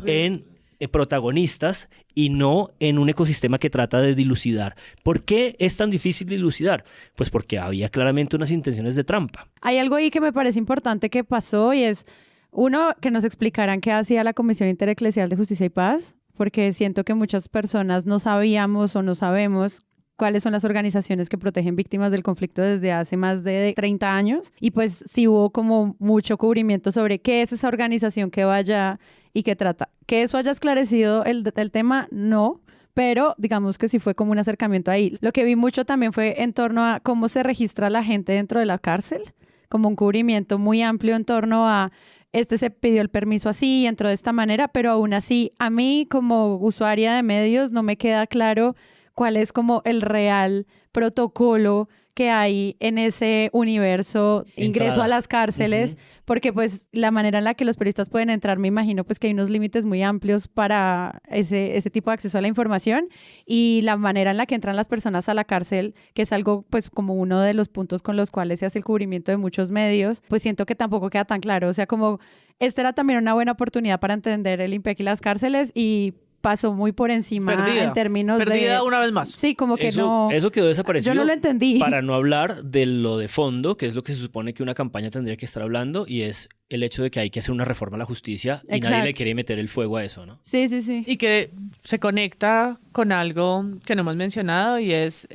en protagonistas y no en un ecosistema que trata de dilucidar. ¿Por qué es tan difícil dilucidar? Pues porque había claramente unas intenciones de trampa. Hay algo ahí que me parece importante que pasó y es, uno, que nos explicaran qué hacía la Comisión Intereclesial de Justicia y Paz, porque siento que muchas personas no sabíamos o no sabemos cuáles son las organizaciones que protegen víctimas del conflicto desde hace más de 30 años. Y pues sí hubo como mucho cubrimiento sobre qué es esa organización que vaya y que trata. Que eso haya esclarecido el tema, no, pero digamos que sí fue como un acercamiento ahí. Lo que vi mucho también fue en torno a cómo se registra la gente dentro de la cárcel, como un cubrimiento muy amplio en torno a se pidió el permiso así, entró de esta manera, pero aún así a mí como usuaria de medios no me queda claro cuál es como el real protocolo que hay en ese universo, ingreso a las cárceles, porque pues la manera en la que los periodistas pueden entrar, me imagino pues que hay unos límites muy amplios para ese tipo de acceso a la información, y la manera en la que entran las personas a la cárcel, que es algo pues como uno de los puntos con los cuales se hace el cubrimiento de muchos medios, pues siento que tampoco queda tan claro. O sea, como esta era también una buena oportunidad para entender el IMPEC y las cárceles, y pasó muy por encima en términos Perdida una vez más. Sí, como que eso quedó desaparecido. Yo no lo entendí. Para no hablar de lo de fondo, que es lo que se supone que una campaña tendría que estar hablando, y es el hecho de que hay que hacer una reforma a la justicia y nadie le quiere meter el fuego a eso, ¿no? Sí, sí, sí. Y que se conecta con algo que no hemos mencionado, y es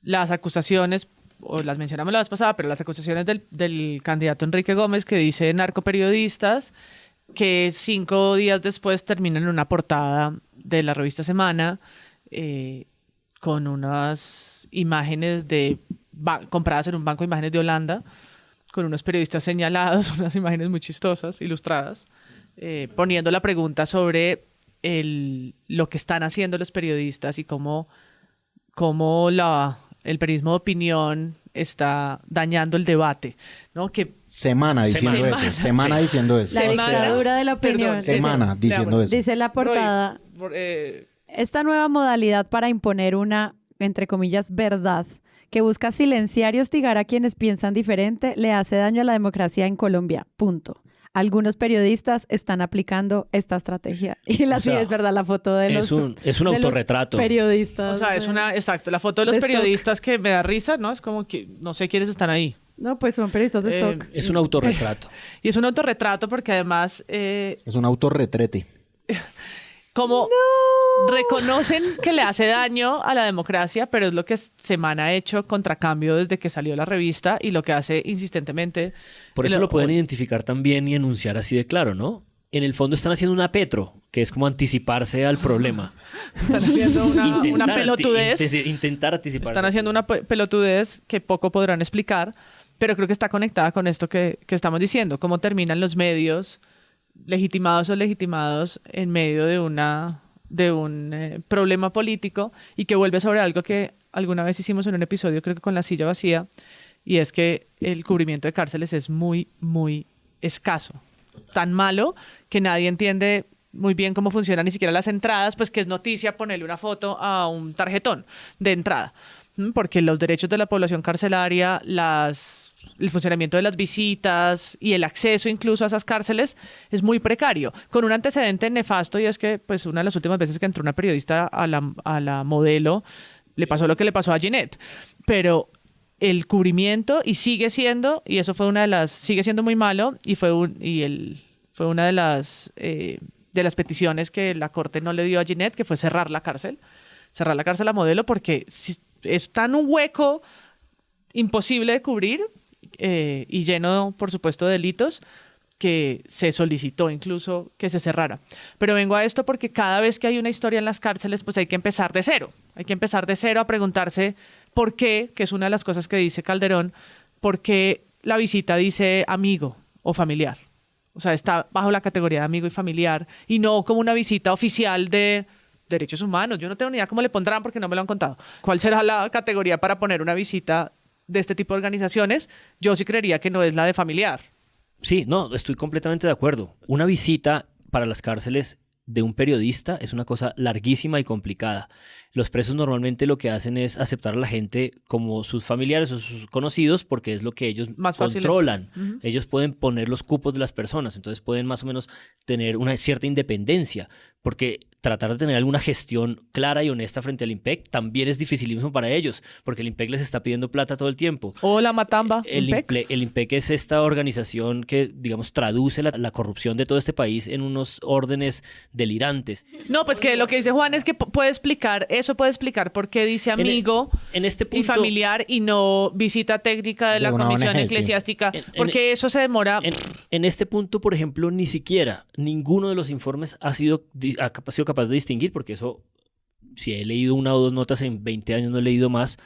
las acusaciones o las mencionamos la vez pasada, pero las acusaciones del candidato Enrique Gómez, que dice narcoperiodistas, que 5 días después terminan en una portada de la revista Semana con unas imágenes compradas en un banco de imágenes de Holanda, con unos periodistas señalados, unas imágenes muy chistosas, ilustradas, poniendo la pregunta sobre lo que están haciendo los periodistas y cómo el periodismo de opinión está dañando el debate, ¿no? Que Semana diciendo eso. La dictadura de la opinión. Perdón, Semana diciendo eso. Dice la portada, esta nueva modalidad para imponer una, entre comillas, verdad, que busca silenciar y hostigar a quienes piensan diferente, le hace daño a la democracia en Colombia. Punto. Algunos periodistas están aplicando esta estrategia. Y sí, es verdad, la foto de los es un autorretrato. Periodistas. O sea, exacto, la foto de los periodistas que me da risa, ¿no? Es como que no sé quiénes están ahí. No, pues son periodistas de stock. Es un autorretrato. Y es un autorretrato porque además... es un autorretrete. Como reconocen que le hace daño a la democracia, pero es lo que Semana ha hecho contracambio desde que salió la revista y lo que hace insistentemente. Por eso lo pueden identificar también y enunciar así de claro, ¿no? En el fondo están haciendo una Petro, que es como anticiparse al problema. Están haciendo una pelotudez. Intentar anticiparse. Están haciendo una pelotudez que poco podrán explicar, pero creo que está conectada con esto que estamos diciendo. Cómo terminan los medios legitimados o legitimados en medio de un problema político y que vuelve sobre algo que alguna vez hicimos en un episodio, creo que con La Silla Vacía, y es que el cubrimiento de cárceles es muy, muy escaso. Tan malo que nadie entiende muy bien cómo funcionan ni siquiera las entradas, pues que es noticia ponerle una foto a un tarjetón de entrada, porque los derechos de la población carcelaria, el funcionamiento de las visitas y el acceso incluso a esas cárceles es muy precario, con un antecedente nefasto, y es que pues una de las últimas veces que entró una periodista a la Modelo le pasó lo que le pasó a Ginette, pero el cubrimiento sigue siendo muy malo, y fue una de las peticiones que la Corte no le dio a Ginette, que fue cerrar la cárcel a Modelo, porque está en un hueco imposible de cubrir y lleno, por supuesto, de delitos, que se solicitó incluso que se cerrara. Pero vengo a esto porque cada vez que hay una historia en las cárceles, pues hay que empezar de cero. Hay que empezar de cero a preguntarse por qué, que es una de las cosas que dice Calderón, por qué la visita dice amigo o familiar. O sea, está bajo la categoría de amigo y familiar y no como una visita oficial de derechos humanos. Yo no tengo ni idea cómo le pondrán porque no me lo han contado. ¿Cuál será la categoría para poner una visita de este tipo de organizaciones? Yo sí creería que no es la de familiar. Sí, no, estoy completamente de acuerdo. Una visita para las cárceles de un periodista es una cosa larguísima y complicada. Los presos normalmente lo que hacen es aceptar a la gente como sus familiares o sus conocidos porque es lo que ellos controlan. Uh-huh. Ellos pueden poner los cupos de las personas, entonces pueden más o menos tener una cierta independencia, porque tratar de tener alguna gestión clara y honesta frente al IMPEC también es dificilísimo para ellos, porque el IMPEC les está pidiendo plata todo el tiempo. O la Matamba. El IMPEC es esta organización que, digamos, traduce la corrupción de todo este país en unos órdenes delirantes. No, pues que lo que dice Juan es que puede explicar por qué dice amigo en este punto, y familiar y no visita técnica de la comisión eclesiástica, porque eso se demora. En este punto, por ejemplo, ni siquiera ninguno de los informes ha sido capaz de distinguir, porque eso, si he leído una o dos notas en 20 años, no he leído más,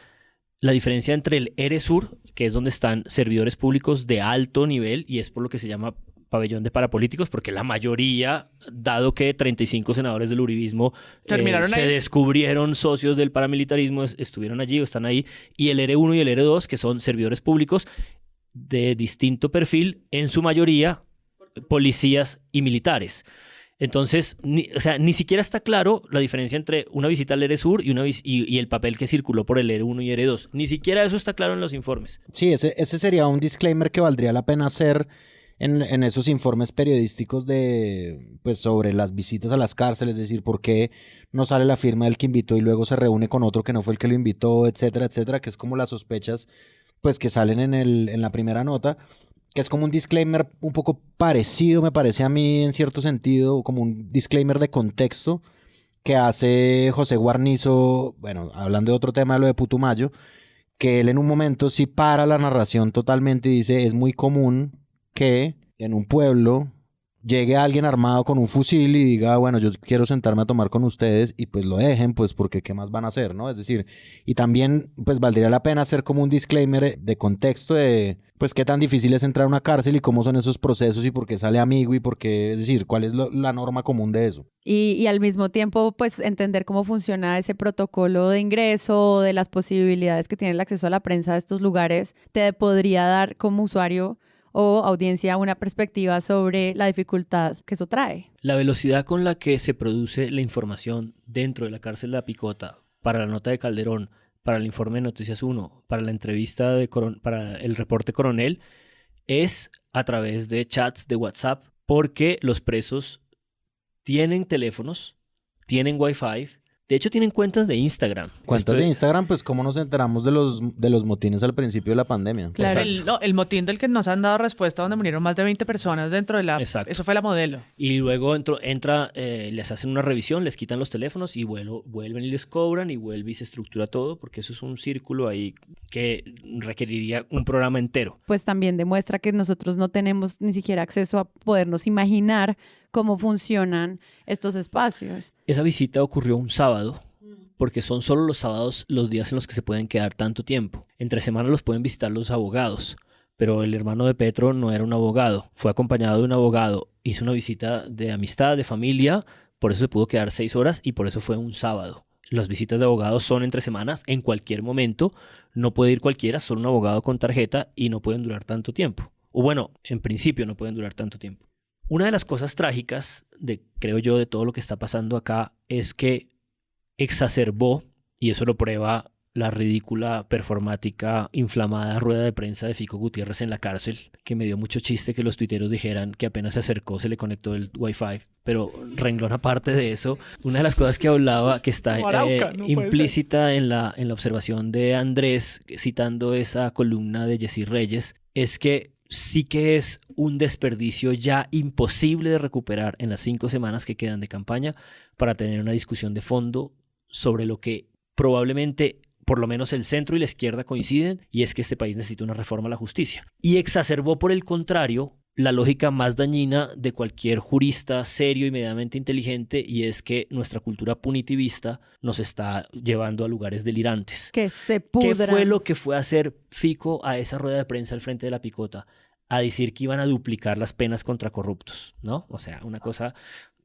la diferencia entre el Eresur, que es donde están servidores públicos de alto nivel, y es por lo que se llama pabellón de parapolíticos, porque la mayoría, dado que 35 senadores del uribismo se descubrieron socios del paramilitarismo, estuvieron allí o están ahí, y el R1 y el R2, que son servidores públicos de distinto perfil, en su mayoría policías y militares. Entonces, ni siquiera está claro la diferencia entre una visita al Eresur y el papel que circuló por el R1 y R2. Ni siquiera eso está claro en los informes. Sí, ese sería un disclaimer que valdría la pena hacer en esos informes periodísticos pues sobre las visitas a las cárceles, es decir, por qué no sale la firma del que invitó y luego se reúne con otro que no fue el que lo invitó, etcétera, etcétera, que es como las sospechas pues que salen en la primera nota, que es como un disclaimer un poco parecido, me parece a mí en cierto sentido, como un disclaimer de contexto que hace José Guarnizo, bueno, hablando de otro tema, lo de Putumayo, que él en un momento sí para la narración totalmente y dice, es muy común que en un pueblo llegue alguien armado con un fusil y diga, bueno, yo quiero sentarme a tomar con ustedes, y pues lo dejen, pues porque qué más van a hacer, ¿no? Es decir, y también pues valdría la pena hacer como un disclaimer de contexto de pues qué tan difícil es entrar a una cárcel y cómo son esos procesos y por qué sale amigo y por qué, es decir, cuál es la norma común de eso. Y al mismo tiempo, pues entender cómo funciona ese protocolo de ingreso, de las posibilidades que tiene el acceso a la prensa de estos lugares, te podría dar como usuario o audiencia una perspectiva sobre la dificultad que eso trae. La velocidad con la que se produce la información dentro de la cárcel de La Picota, para la nota de Calderón, para el informe de Noticias 1, para la entrevista para el reporte Coronel, es a través de chats de WhatsApp, porque los presos tienen teléfonos, tienen Wi-Fi, de hecho tienen cuentas de Instagram. Cuentas de Instagram, pues cómo nos enteramos de los motines al principio de la pandemia. Claro. El motín del que nos han dado respuesta, donde murieron más de 20 personas dentro de la... Exacto. Eso fue la modelo. Y luego les hacen una revisión, les quitan los teléfonos y vuelven y les cobran y vuelve y se estructura todo, porque eso es un círculo ahí que requeriría un programa entero. Pues también demuestra que nosotros no tenemos ni siquiera acceso a podernos imaginar cómo funcionan estos espacios. Esa visita ocurrió un sábado, porque son solo los sábados los días en los que se pueden quedar tanto tiempo. Entre semana los pueden visitar los abogados, pero el hermano de Petro no era un abogado, fue acompañado de un abogado, hizo una visita de amistad, de familia, por eso se pudo quedar 6 horas y por eso fue un sábado. Las visitas de abogados son entre semanas, en cualquier momento, no puede ir cualquiera, solo un abogado con tarjeta y no pueden durar tanto tiempo. O bueno, en principio no pueden durar tanto tiempo. Una de las cosas trágicas, creo yo, de todo lo que está pasando acá es que exacerbó, y eso lo prueba la ridícula, performática, inflamada rueda de prensa de Fico Gutiérrez en la cárcel, que me dio mucho chiste que los tuiteros dijeran que apenas se acercó se le conectó el Wi-Fi, pero renglón aparte de eso, una de las cosas que hablaba, que está implícita en la observación de Andrés, citando esa columna de Jessy Reyes, es que sí que es un desperdicio ya imposible de recuperar en las 5 semanas que quedan de campaña para tener una discusión de fondo sobre lo que probablemente por lo menos el centro y la izquierda coinciden, y es que este país necesita una reforma a la justicia. Y exacerbó, por el contrario, la lógica más dañina de cualquier jurista serio y medianamente inteligente, y es que nuestra cultura punitivista nos está llevando a lugares delirantes. Que se pudran. ¿Qué fue lo que fue a hacer Fico a esa rueda de prensa al frente de La Picota? A decir que iban a duplicar las penas contra corruptos, ¿no? O sea, una cosa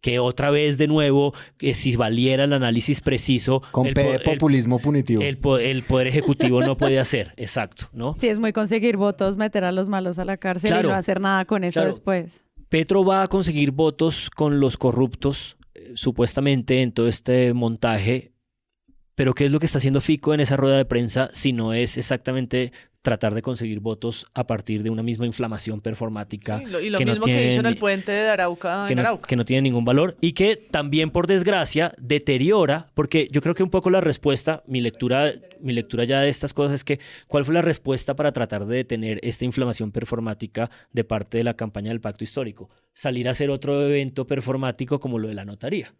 que otra vez de nuevo, que si valiera el análisis preciso... Con populismo punitivo. El Poder Ejecutivo no puede hacer, exacto, ¿no? Sí, es muy conseguir votos, meter a los malos a la cárcel, claro, y no hacer nada con eso, claro, después. Petro va a conseguir votos con los corruptos, supuestamente, en todo este montaje, pero ¿qué es lo que está haciendo Fico en esa rueda de prensa si no es exactamente tratar de conseguir votos a partir de una misma inflamación performática? Sí, y lo mismo que hizo en el puente de Arauca, que no tiene ningún valor y que también, por desgracia, deteriora, porque yo creo que un poco la respuesta, mi lectura ya de estas cosas es que ¿cuál fue la respuesta para tratar de detener esta inflamación performática de parte de la campaña del Pacto Histórico? Salir a hacer otro evento performático como lo de la notaría,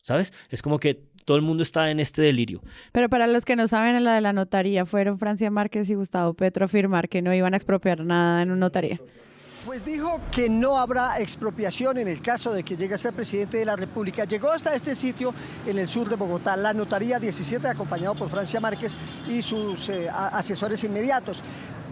¿sabes? Es como que todo el mundo está en este delirio. Pero para los que no saben, en la de la notaría fueron Francia Márquez y Gustavo Petro a afirmar que no iban a expropiar nada en una notaría. Pues dijo que no habrá expropiación en el caso de que llegue a ser presidente de la República. Llegó hasta este sitio en el sur de Bogotá, la Notaría 17, acompañado por Francia Márquez y sus asesores inmediatos.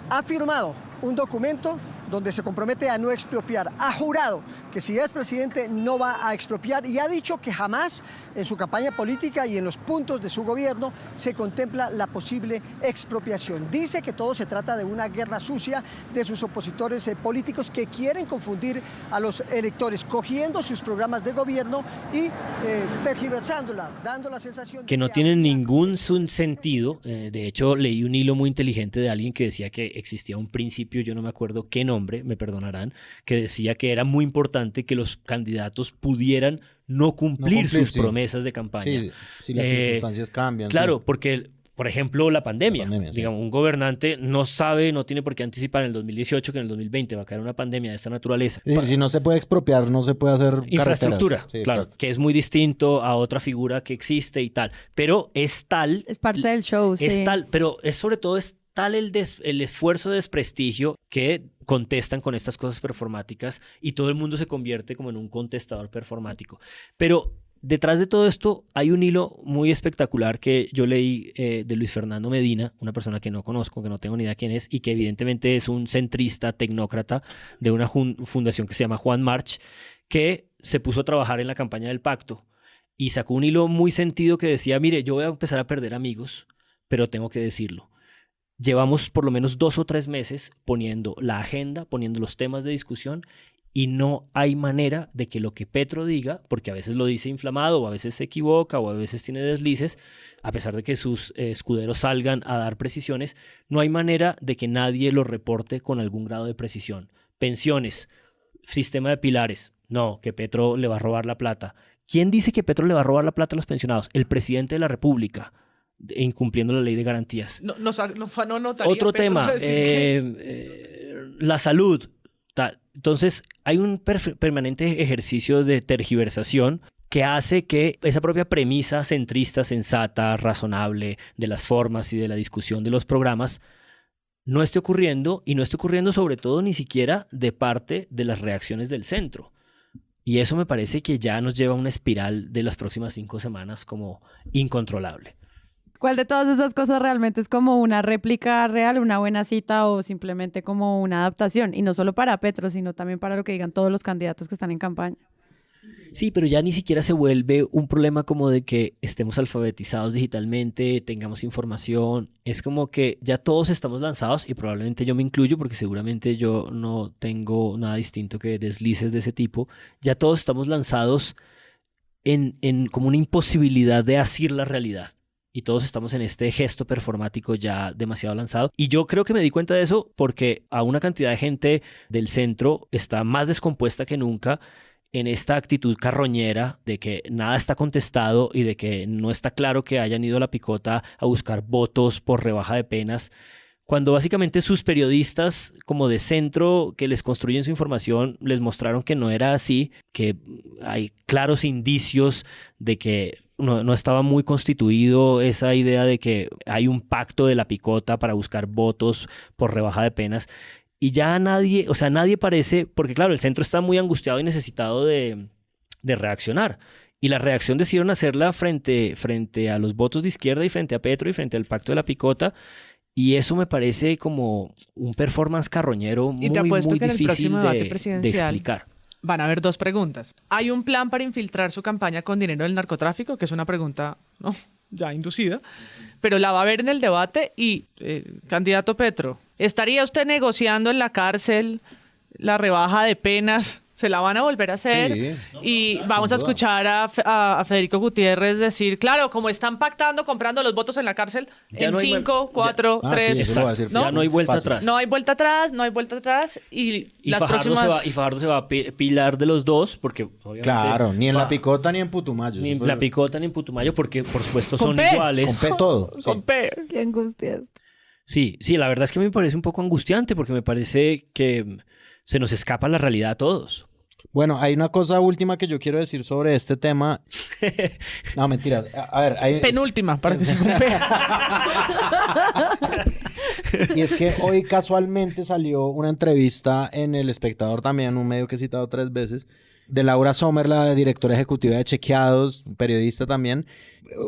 Ha firmado un documento donde se compromete a no expropiar. Ha jurado que si es presidente no va a expropiar y ha dicho que jamás en su campaña política y en los puntos de su gobierno se contempla la posible expropiación. Dice que todo se trata de una guerra sucia de sus opositores políticos que quieren confundir a los electores, cogiendo sus programas de gobierno y tergiversándola, dando la sensación que no tienen ningún sentido. De hecho, leí un hilo muy inteligente de alguien que decía que existía un principio, yo no me acuerdo qué nombre, me perdonarán, que decía que era muy importante que los candidatos pudieran no cumplir sus promesas de campaña. Sí, si las circunstancias cambian. Claro, sí. porque por ejemplo, la pandemia. Digamos, un gobernante no sabe, no tiene por qué anticipar en el 2018 que en el 2020 va a caer una pandemia de esta naturaleza. Es decir, si no se puede expropiar, no se puede hacer infraestructura, sí, claro, exacto. que es muy distinto a otra figura que existe y tal. Pero es tal... Es parte del show, sí. Es tal, pero es sobre todo es tal el esfuerzo de desprestigio que contestan con estas cosas performáticas y todo el mundo se convierte como en un contestador performático. Pero detrás de todo esto hay un hilo muy espectacular que yo leí de Luis Fernando Medina, una persona que no conozco, que no tengo ni idea quién es y que evidentemente es un centrista, tecnócrata de una fundación que se llama Juan March, que se puso a trabajar en la campaña del pacto y sacó un hilo muy sentido que decía, mire, yo voy a empezar a perder amigos, pero tengo que decirlo. Llevamos por lo menos 2 o 3 meses poniendo la agenda, poniendo los temas de discusión y no hay manera de que lo que Petro diga, porque a veces lo dice inflamado o a veces se equivoca o a veces tiene deslices, a pesar de que sus escuderos salgan a dar precisiones, no hay manera de que nadie lo reporte con algún grado de precisión. Pensiones, sistema de pilares, no, que Petro le va a robar la plata. ¿Quién dice que Petro le va a robar la plata a los pensionados? El presidente de la República, incumpliendo la ley de garantías. No notaría Otro Petro tema, decir la salud. Tal. Entonces, hay un permanente ejercicio de tergiversación que hace que esa propia premisa centrista, sensata, razonable de las formas y de la discusión de los programas no esté ocurriendo, y no esté ocurriendo sobre todo ni siquiera de parte de las reacciones del centro. Y eso me parece que ya nos lleva a una espiral de las próximas 5 semanas como incontrolable. ¿Cuál de todas esas cosas realmente es como una réplica real, una buena cita o simplemente como una adaptación? Y no solo para Petro, sino también para lo que digan todos los candidatos que están en campaña. Sí, pero ya ni siquiera se vuelve un problema como de que estemos alfabetizados digitalmente, tengamos información. Es como que ya todos estamos lanzados, y probablemente yo me incluyo porque seguramente yo no tengo nada distinto que deslices de ese tipo. Ya todos estamos lanzados en como una imposibilidad de asir la realidad. Y todos estamos en este gesto performático ya demasiado lanzado. Y yo creo que me di cuenta de eso porque a una cantidad de gente del centro está más descompuesta que nunca en esta actitud carroñera de que nada está contestado y de que no está claro que hayan ido a la picota a buscar votos por rebaja de penas, cuando básicamente sus periodistas como de centro que les construyen su información les mostraron que no era así, que hay claros indicios de que no estaba muy constituido esa idea de que hay un pacto de la picota para buscar votos por rebaja de penas. Y ya nadie parece, porque claro, el centro está muy angustiado y necesitado de reaccionar. Y la reacción decidieron hacerla frente a los votos de izquierda y frente a Petro y frente al pacto de la picota. Y eso me parece como un performance carroñero muy, muy difícil de explicar. Van a haber 2 preguntas. ¿Hay un plan para infiltrar su campaña con dinero del narcotráfico? Que es una pregunta ya inducida, pero la va a haber en el debate. Y, candidato Petro, ¿estaría usted negociando en la cárcel la rebaja de penas? ¿Se la van a volver a hacer? Sí. Y vamos a escuchar a Federico Gutiérrez decir, claro, como están pactando, comprando los votos en la cárcel, ya en no 5, 4, 3... Ya no hay vuelta atrás. No hay vuelta atrás, no hay vuelta atrás. Y las Fajardo se va a pilar de los dos, porque obviamente... Claro, ni en la picota ni en Putumayo. Ni en la picota ni en Putumayo, porque por supuesto son P. iguales. Con P todo. Con P. Qué angustias. Sí, la verdad es que me parece un poco angustiante, porque me parece que se nos escapa la realidad a todos. Bueno, hay una cosa última que yo quiero decir sobre este tema. No, mentiras. A ver, penúltima, para decir un P. Y es que hoy casualmente salió una entrevista en El Espectador también, un medio que he citado 3 veces, de Laura Sommer, la directora ejecutiva de Chequeados, periodista también.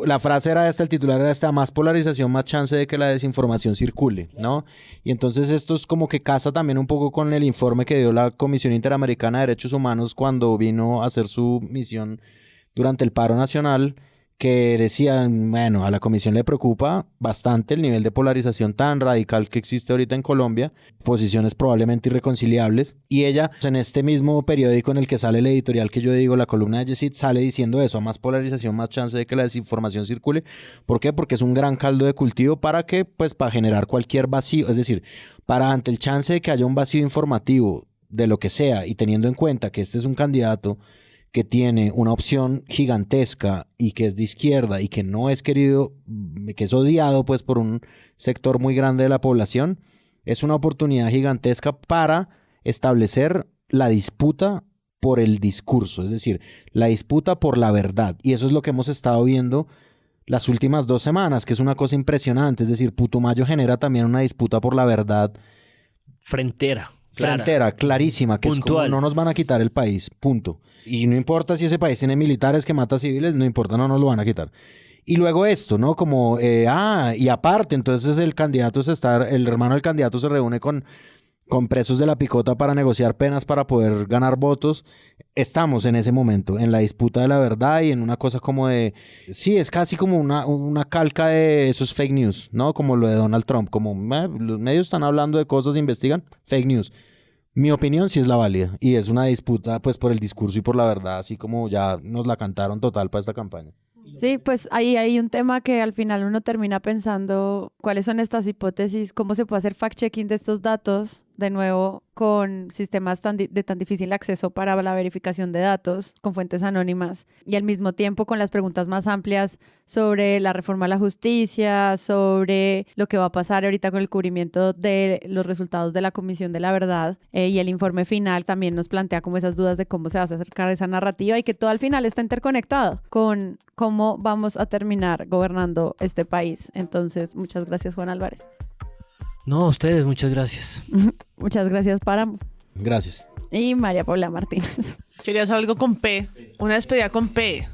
La frase era esta, el titular era esta: más polarización, más chance de que la desinformación circule, ¿no? Y entonces esto es como que casa también un poco con el informe que dio la Comisión Interamericana de Derechos Humanos cuando vino a hacer su misión durante el paro nacional, que decían, bueno, a la comisión le preocupa bastante el nivel de polarización tan radical que existe ahorita en Colombia, posiciones probablemente irreconciliables, y ella en este mismo periódico en el que sale el editorial que yo digo, la columna de Yesid, sale diciendo eso: a más polarización, más chance de que la desinformación circule. ¿Por qué? Porque es un gran caldo de cultivo para generar cualquier vacío, es decir, para ante el chance de que haya un vacío informativo de lo que sea, y teniendo en cuenta que este es un candidato que tiene una opción gigantesca y que es de izquierda y que no es querido que es odiado pues por un sector muy grande de la población, es una oportunidad gigantesca para establecer la disputa por el discurso, es decir, la disputa por la verdad. Y eso es lo que hemos estado viendo las últimas 2 semanas, que es una cosa impresionante. Es decir, Putumayo genera también una disputa por la verdad. Frontera, clarísima, que puntual. Es como no nos van a quitar el país, punto. Y no importa si ese país tiene militares que mata civiles, no importa, no nos lo van a quitar. Y luego esto, ¿no? Como, y aparte, entonces el hermano del candidato se reúne con presos de la picota para negociar penas para poder ganar votos. Estamos en ese momento, en la disputa de la verdad y en una cosa como de... Sí, es casi como una calca de esos fake news, ¿no? Como lo de Donald Trump, como los medios están hablando de cosas, investigan, fake news. Mi opinión sí es la válida y es una disputa pues por el discurso y por la verdad, así como ya nos la cantaron total para esta campaña. Sí, pues ahí hay un tema que al final uno termina pensando cuáles son estas hipótesis, cómo se puede hacer fact-checking de estos datos, de nuevo, con sistemas de tan difícil acceso para la verificación de datos, con fuentes anónimas, y al mismo tiempo con las preguntas más amplias sobre la reforma a la justicia, sobre lo que va a pasar ahorita con el cubrimiento de los resultados de la Comisión de la Verdad, y el informe final también nos plantea como esas dudas de cómo se va a acercar esa narrativa y que todo al final está interconectado con cómo vamos a terminar gobernando este país. Entonces, muchas gracias, Juan Álvarez. No, a ustedes, muchas gracias. Muchas gracias, Páramo. Gracias. Y María Paula Martínez. Quería hacer algo con P, una despedida con P.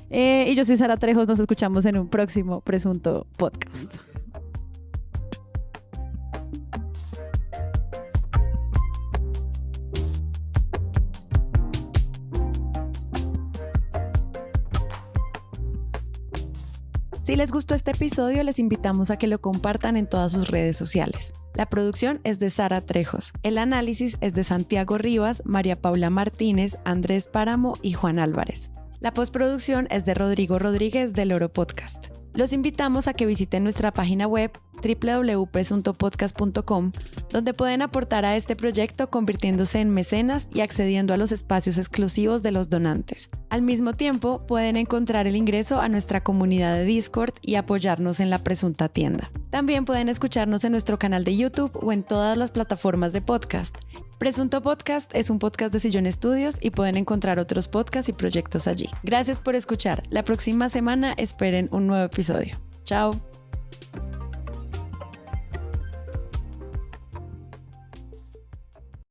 Y yo soy Sara Trejos, nos escuchamos en un próximo Presunto Podcast. Si les gustó este episodio, les invitamos a que lo compartan en todas sus redes sociales. La producción es de Sara Trejos. El análisis es de Santiago Rivas, María Paula Martínez, Andrés Páramo y Juan Álvarez. La postproducción es de Rodrigo Rodríguez del Oro Podcast. Los invitamos a que visiten nuestra página web www.presuntopodcast.com, donde pueden aportar a este proyecto convirtiéndose en mecenas y accediendo a los espacios exclusivos de los donantes. Al mismo tiempo, pueden encontrar el ingreso a nuestra comunidad de Discord y apoyarnos en la presunta tienda. También pueden escucharnos en nuestro canal de YouTube o en todas las plataformas de podcast. Presunto Podcast es un podcast de Sillón Estudios y pueden encontrar otros podcasts y proyectos allí. Gracias por escuchar. La próxima semana esperen un nuevo episodio. Chao.